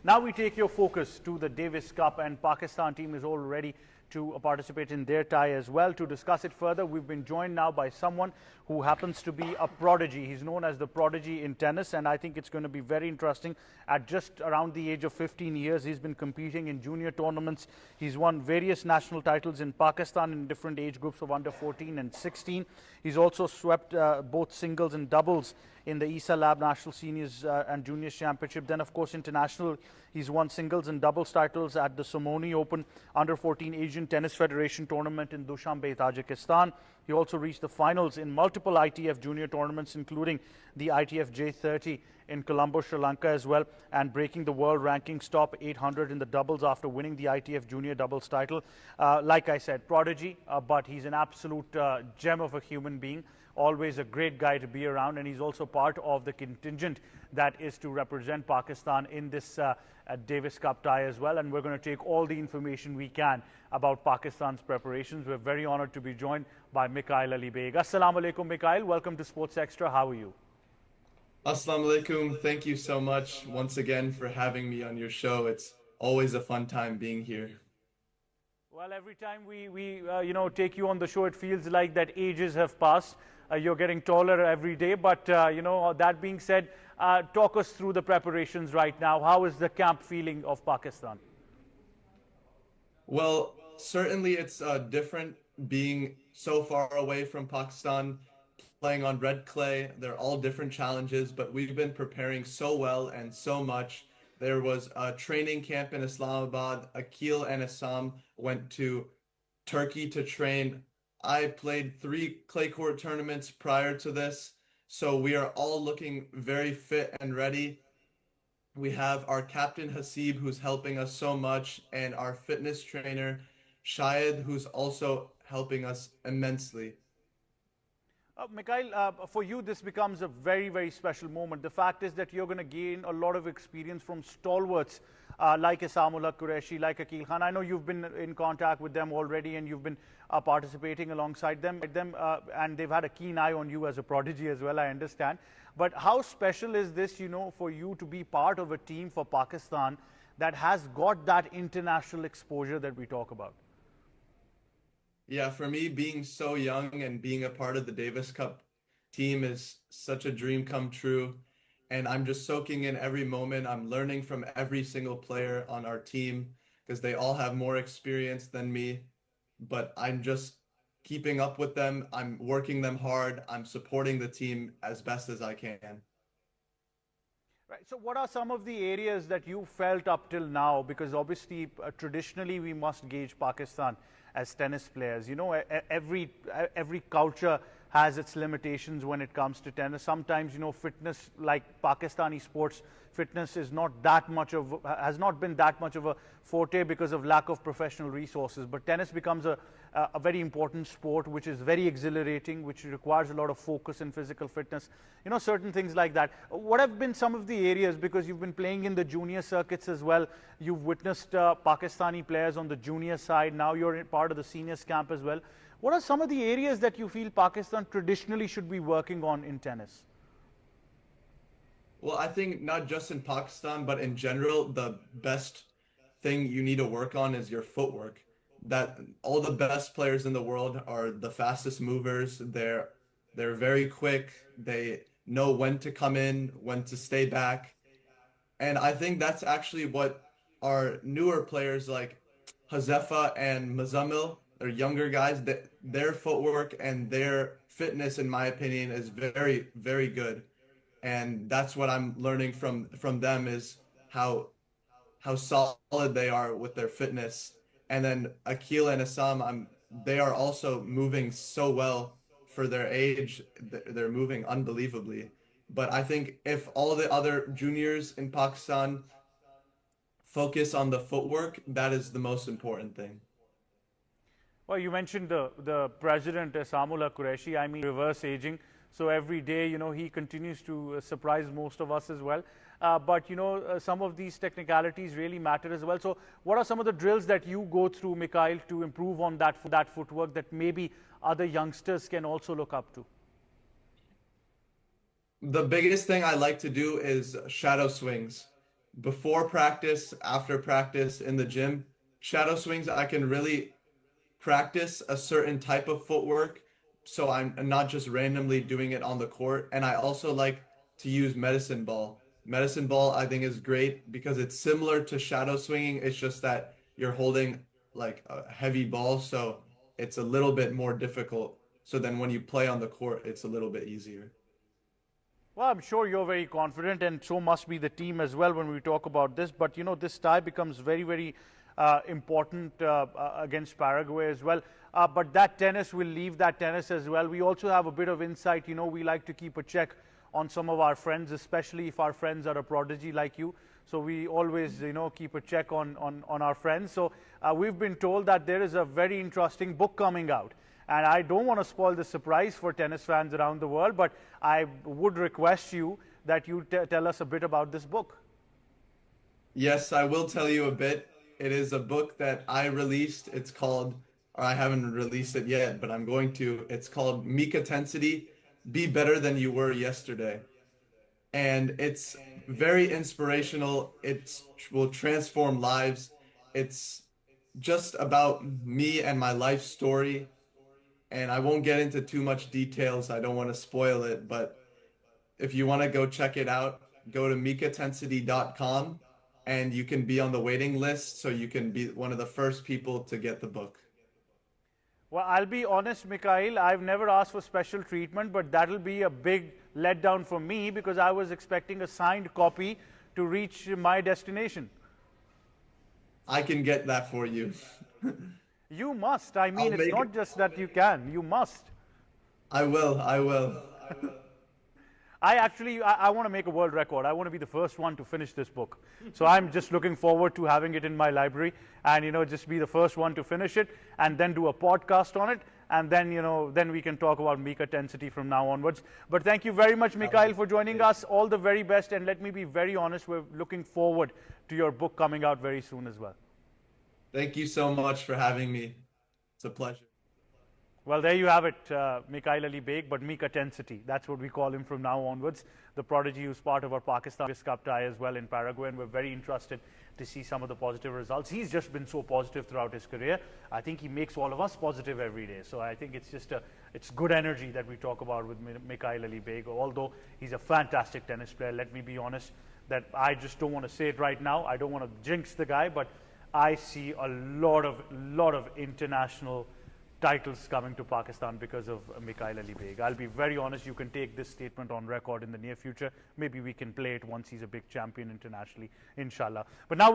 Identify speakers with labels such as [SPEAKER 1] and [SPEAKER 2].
[SPEAKER 1] Now we take your focus to the Davis Cup, and Pakistan team is all ready to participate in their tie as well. To discuss it further, we've been joined now by someone who happens to be a prodigy. He's known as the prodigy in tennis, and I think it's going to be very interesting. At just around the age of 15 years, he's been competing in junior tournaments. He's won various national titles in Pakistan in different age groups of under 14 and 16. He's also swept both singles and doubles in the ISA Lab National Seniors and Juniors Championship. Then, of course, international, he's won singles and doubles titles at the Somoni Open Under 14 Asian Tennis Federation tournament in Dushanbe, Tajikistan. He also reached the finals in multiple ITF junior tournaments, including the ITF J30 in Colombo, Sri Lanka as well, and breaking the world rankings top 800 in the doubles after winning the ITF junior doubles title. Like I said, prodigy, but he's an absolute gem of a human being. Always a great guy to be around, and he's also part of the contingent that is to represent Pakistan in this Davis Cup tie as well. And we're going to take all the information we can about Pakistan's preparations. We're very honored to be joined by Mikaeel Ali Beg. Assalamu alaikum, Mikaeel. Welcome to Sports Extra. How are you?
[SPEAKER 2] Assalamu alaikum. Thank you so much once again for having me on your show. It's always a fun time being here.
[SPEAKER 1] Well, every time we take you on the show, it feels like that ages have passed. You're getting taller every day, but that being said, talk us through the preparations right now. How is the camp feeling of Pakistan?
[SPEAKER 2] Well, certainly it's different being so far away from Pakistan, playing on red clay. They're all different challenges, but we've been preparing so well and so much. There was a training camp in Islamabad. Mikaeel and Assam went to Turkey to train. I played 3 clay court tournaments prior to this, so we are all looking very fit and ready. We have our captain Hasib, who's helping us so much, and our fitness trainer Shahid, who's also helping us immensely.
[SPEAKER 1] Mikaeel, for you, this becomes a very, very special moment. The fact is that you're going to gain a lot of experience from stalwarts like Isamullah Qureshi, like Mikaeel Khan. I know you've been in contact with them already, and you've been participating alongside them, and they've had a keen eye on you as a prodigy as well, I understand. But how special is this, for you to be part of a team for Pakistan that has got that international exposure that we talk about?
[SPEAKER 2] Yeah, for me, being so young and being a part of the Davis Cup team is such a dream come true. And I'm just soaking in every moment. I'm learning from every single player on our team because they all have more experience than me. But I'm just keeping up with them. I'm working them hard. I'm supporting the team as best as I can.
[SPEAKER 1] Right. So what are some of the areas that you felt up till now? Because obviously, traditionally, we must gauge Pakistan as tennis players. Every culture has its limitations when it comes to tennis. Sometimes, fitness, like Pakistani sports, fitness is has not been that much of a forte because of lack of professional resources. But tennis becomes a very important sport, which is very exhilarating, which requires a lot of focus and physical fitness. Certain things like that. What have been some of the areas, because you've been playing in the junior circuits as well, you've witnessed Pakistani players on the junior side, now you're part of the seniors camp as well. What are some of the areas that you feel Pakistan traditionally should be working on in tennis?
[SPEAKER 2] Well, I think not just in Pakistan, but in general, the best thing you need to work on is your footwork. That all the best players in the world are the fastest movers. They're very quick. They know when to come in, when to stay back. And I think that's actually what our newer players like Hazefa and Muzammil, they're younger guys, their footwork and their fitness, in my opinion, is very, very good. And that's what I'm learning from them is how solid they are with their fitness. And then Mikaeel and Assam, they are also moving so well for their age. They're moving unbelievably. But I think if all the other juniors in Pakistan focus on the footwork, that is the most important thing.
[SPEAKER 1] Well, you mentioned the president, Isamullah Qureshi. I mean, reverse aging. So every day, he continues to surprise most of us as well. But, some of these technicalities really matter as well. So what are some of the drills that you go through, Mikaeel, to improve on that footwork that maybe other youngsters can also look up to?
[SPEAKER 2] The biggest thing I like to do is shadow swings. Before practice, after practice, in the gym, shadow swings, I can really practice a certain type of footwork so I'm not just randomly doing it on the court. And I also like to use medicine ball. Medicine ball, I think, is great because it's similar to shadow swinging. It's just that you're holding like a heavy ball, so it's a little bit more difficult. So then when you play on the court, it's a little bit easier.
[SPEAKER 1] Well, I'm sure you're very confident, and so must be the team as well when we talk about this. But, this tie becomes very, very important against Paraguay as well. But that tennis, we'll leave that tennis as well. We also have a bit of insight. We like to keep a check on some of our friends, especially if our friends are a prodigy like you. So we always, keep a check on our friends. So we've been told that there is a very interesting book coming out. And I don't want to spoil the surprise for tennis fans around the world, but I would request you that you tell us a bit about this book.
[SPEAKER 2] Yes, I will tell you a bit. It is a book that I released. It's called, or I haven't released it yet, but I'm going to. It's called Mikatensity, Be Better Than You Were Yesterday. And it's very inspirational. It will transform lives. It's just about me and my life story. And I won't get into too much details. I don't want to spoil it, but if you want to go check it out, go to mikatensity.com and you can be on the waiting list so you can be one of the first people to get the book.
[SPEAKER 1] Well, I'll be honest, Mikaeel, I've never asked for special treatment, but that'll be a big letdown for me because I was expecting a signed copy to reach my destination.
[SPEAKER 2] I can get that for you.
[SPEAKER 1] You must. I mean,
[SPEAKER 2] I'll
[SPEAKER 1] it's
[SPEAKER 2] make
[SPEAKER 1] not
[SPEAKER 2] it.
[SPEAKER 1] just that you can. You must.
[SPEAKER 2] I will. I will.
[SPEAKER 1] I want to make a world record. I want to be the first one to finish this book. So I'm just looking forward to having it in my library and, just be the first one to finish it and then do a podcast on it. And then, then we can talk about Mikatensity from now onwards. But thank you very much, Mikaeel, for joining us. All the very best. And let me be very honest, we're looking forward to your book coming out very soon as well.
[SPEAKER 2] Thank you so much for having me. It's a pleasure.
[SPEAKER 1] Well, there you have it, Mikaeel Ali Beg, but Mikatensity. That's what we call him from now onwards. The prodigy who's part of our Pakistan Cup tie as well in Paraguay, and we're very interested to see some of the positive results. He's just been so positive throughout his career. I think he makes all of us positive every day. So I think it's just it's good energy that we talk about with Mikaeel Ali Beg. Although he's a fantastic tennis player, let me be honest, that I just don't want to say it right now. I don't want to jinx the guy, but I see a lot of international titles coming to Pakistan because of Mikaeel Ali Beg. I'll be very honest, you can take this statement on record in the near future. Maybe we can play it once he's a big champion internationally, inshallah. But now